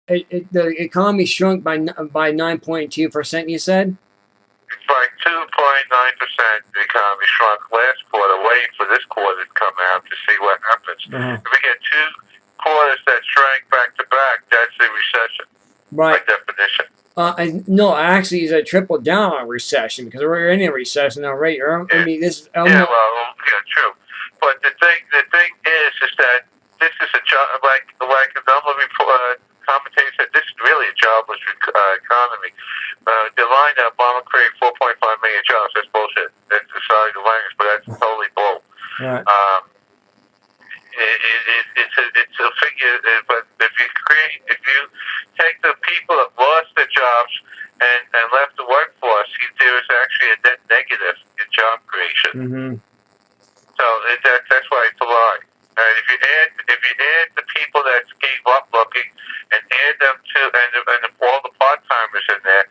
the economy shrunk by 9.2%. You said. It's like 2.9%. The economy shrunk last quarter. Waiting for this quarter to come out to see what happens. If we get 2 quarters that shrank back to back, that's a recession. Right. By definition. No, actually, it's a triple down on recession because we're in a recession already. I mean, this. True. But the thing is that this is a job. Like a number of commentators said, this is really a jobless economy. The line that Obama created 4.5 million jobs. That's bullshit. That's sorry the language, but that's totally bull. Right. It's a figure, but if you take the people that lost their jobs and left the workforce, there is actually a net negative in job creation. Mm-hmm. So that's why it's a lie. And if you add the people that gave up looking and add them to and all the part timers in there,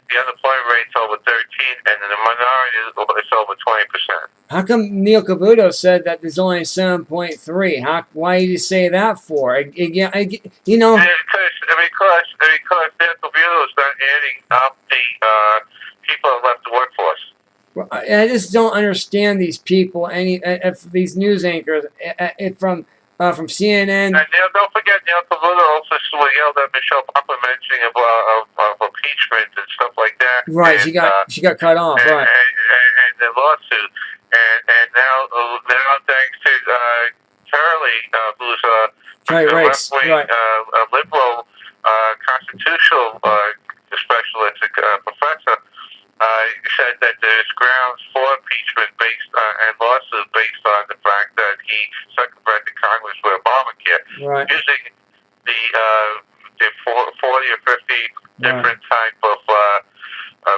the unemployment rate's over 13, and in the minority it's over 20%. How come Neil Cavuto said that there's only 7.3? Why did you say that for? Because Neil Cavuto is not adding up the people that left the workforce. I just don't understand these people. These news anchors from CNN. And don't forget, Neil Cavuto also yelled at Michelle Obama mentioning of impeachment and stuff like that. Right, and, she got cut off. Right, and the lawsuit, and now thanks to Charlie, who's a left-wing liberal constitutional specialist, professor. Said that there's grounds for impeachment and lawsuit based on the fact that he second-breathed Congress with Obamacare, using the 40 or 50 different type of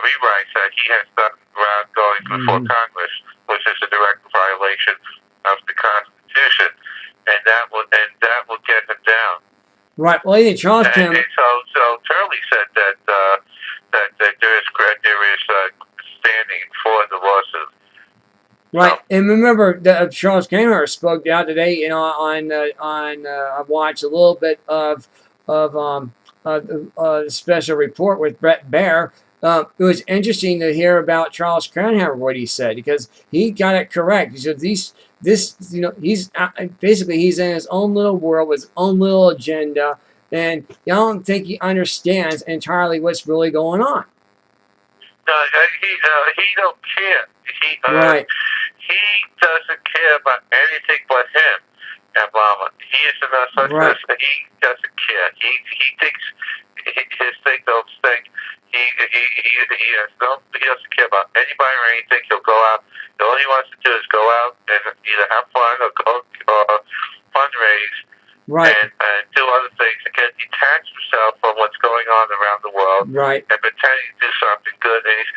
rewrites that he has done around going before Congress, which is a direct violation of the Constitution, and that will get him down. Right. Well, even Charles Kim. So Turley said that there is standing for the lawsuit. Right, and remember that Charles Kramer spoke out today. I watched a little bit of the special report with Brett Baer. It was interesting to hear about Charles Kramer, what he said, because he got it correct. He said he's basically he's in his own little world with his own little agenda, and I don't think he understands entirely what's really going on. No, he don't care. He doesn't care about anything but him, Obama. He is a narcissist. He doesn't care. He thinks his thing don't stink. He doesn't care about anybody or anything. He'll go out. All he wants to do is go out and either have fun or go fundraise. And do other things and get detached himself from what's going on around the world, and pretending to do something good. And he's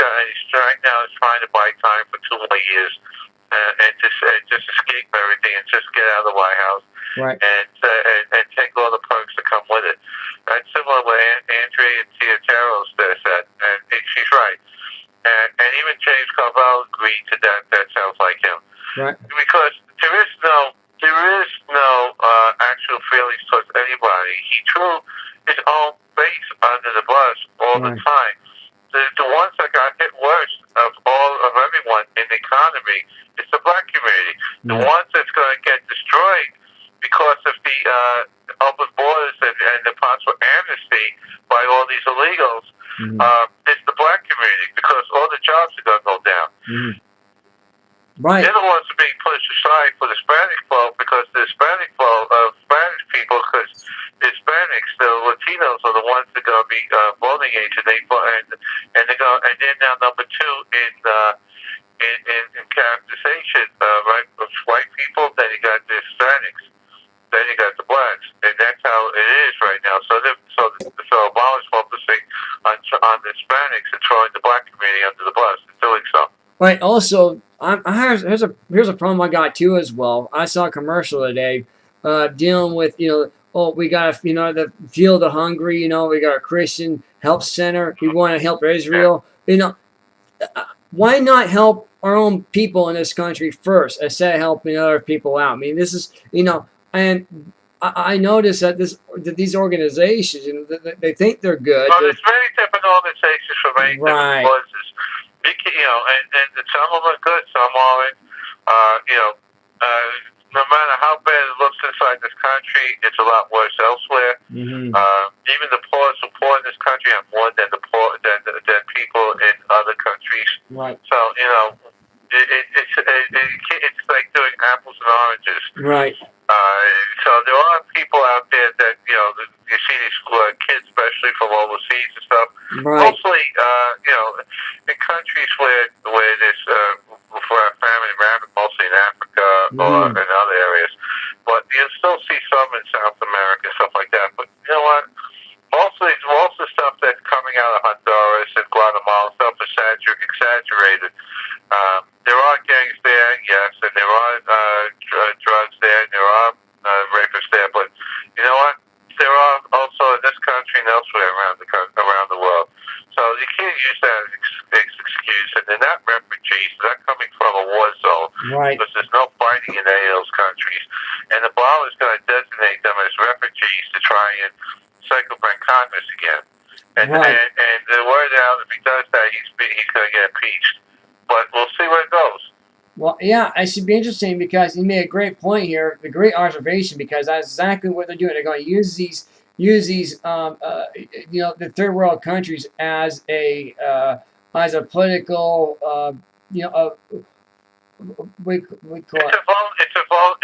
right now trying to buy time for 2 more years, and just escape everything and just get out of the White House, and take all the perks that come with it. That's similar to what Andrea Teoteros said, and she's right. And even James Carville agreed to that. That sounds like him, because there is no actual feelings towards anybody. He threw his own base under the bus all the time. The ones that got hit worst of everyone in the economy is the black community. The ones that's going to get destroyed because of the open borders and the possible amnesty by all these illegals is the black community, because all the jobs are going to go down. They're the ones that are being pushed aside for the Hispanic vote, because the Hispanic vote of Spanish people, because the Hispanics, the Latinos, are the ones that are going to be voting age, and they're now number 2 in categorization, right? Of white people, then you got the Hispanics, then you got the blacks, and that's how it is right now. So Obama's focusing on the Hispanics and throwing the black community under the bus and doing so. Right. Also, here's a problem I got too as well. I saw a commercial today, dealing with we got to feel the hungry. We got a Christian help center. We want to help Israel. Why not help our own people in this country first instead of helping other people out? I mean, this is and I noticed that these organizations, they think they're good. Well, there's many different organizations for many different causes. And some of them are good, some aren't. No matter how bad it looks inside this country, it's a lot worse elsewhere. Mm-hmm. Even the poor in this country have more than than people in other countries. Right. So it's like doing apples and oranges. Right. So there are people out there that you see these kids, especially from overseas and stuff. Right. Mostly, in countries where there's for our family rabbit, mostly in Africa or in other areas. But you still see some in South America, stuff like that. But you know what? Most of the stuff that's coming out of Honduras and Guatemala stuff is exaggerated. There are gangs there, yes, and there are drugs there, and there are rapists there. But you know what? There are also in this country and elsewhere around the world. So you can't use that as excuse. And they're not refugees. They're not coming from a war zone. Right. Because there's no fighting in any of those countries. And the Obama is going to designate them as refugees to try and circumvent Congress again. And the word out, if he does that, he's going to get impeached. But we'll see where it goes. Well, yeah, it should be interesting because you made a great point here, a great observation, because that's exactly what they're doing. They're going to use these the third world countries as a political, we call it. It's a vote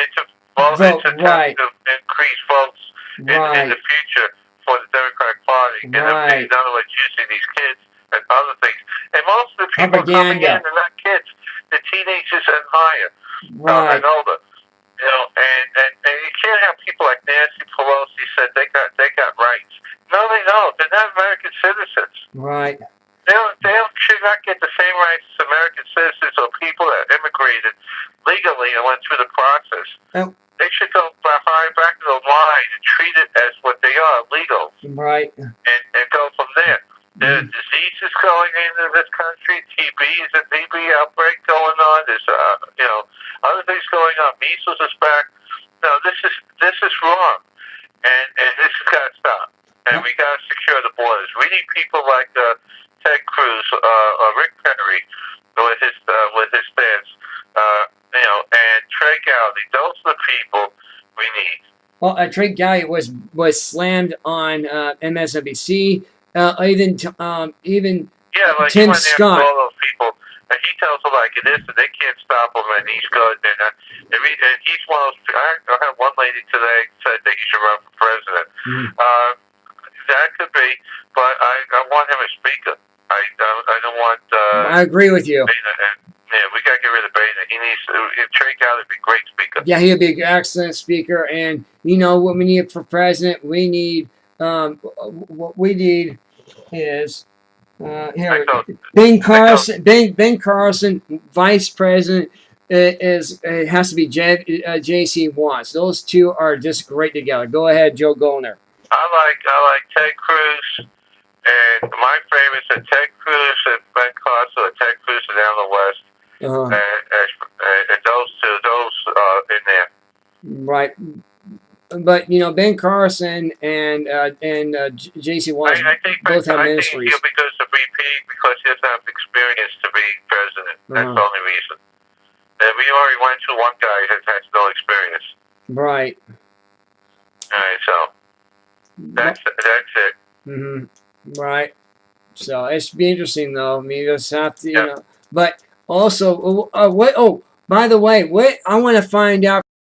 Right. to increase votes in the future for the Democratic Party. And in other words, using these kids and other things. And most of the people coming in are not kids. The teenagers and higher, and older, and you can't have people like Nancy Pelosi said they got rights. No, they don't. They're not American citizens. Right. They should not get the same rights as American citizens or people that immigrated legally and went through the process. They should go back to the line and treat it as what they are, legal. Right. And go from there. There's diseases going into this country. TB is a TB outbreak going on. There's other things going on. Measles is back. No, this is wrong, and this has got to stop. And we got to secure the borders. We need people like Ted Cruz, Rick Perry, with his stance, and Trey Gowdy. Those are the people we need. Well, Trey Gowdy was slammed on MSNBC. Even like Tim Scott. All those people, and he tells them like it is, and they can't stop him, and he's good. And he's one of those. I had one lady today said that he should run for president. That could be, but I want him as speaker. I don't want. I agree with you. We got to get rid of Boehner. He needs Trey Gowdy to be a great speaker. Yeah, he'll be an excellent speaker, and what we need for president, we need. What we need is here. Ben Carson. Ben Carson, vice president, it has to be J.C. Watts. Those two are just great together. Go ahead, Joe Goldner. I like Ted Cruz, and my favorites are Ted Cruz and Ben Carson, or Ted Cruz and Alan West, and those in there. Right. But Ben Carson and J.C. Watts both have ministries. I think he'll be good to VP because he doesn't have experience to be president. That's the only reason. And we already went to one guy that has no experience. Right. All right, so that's it. Right. So it should be interesting, though. I mean, you just have to, But also, by the way, what I want to find out.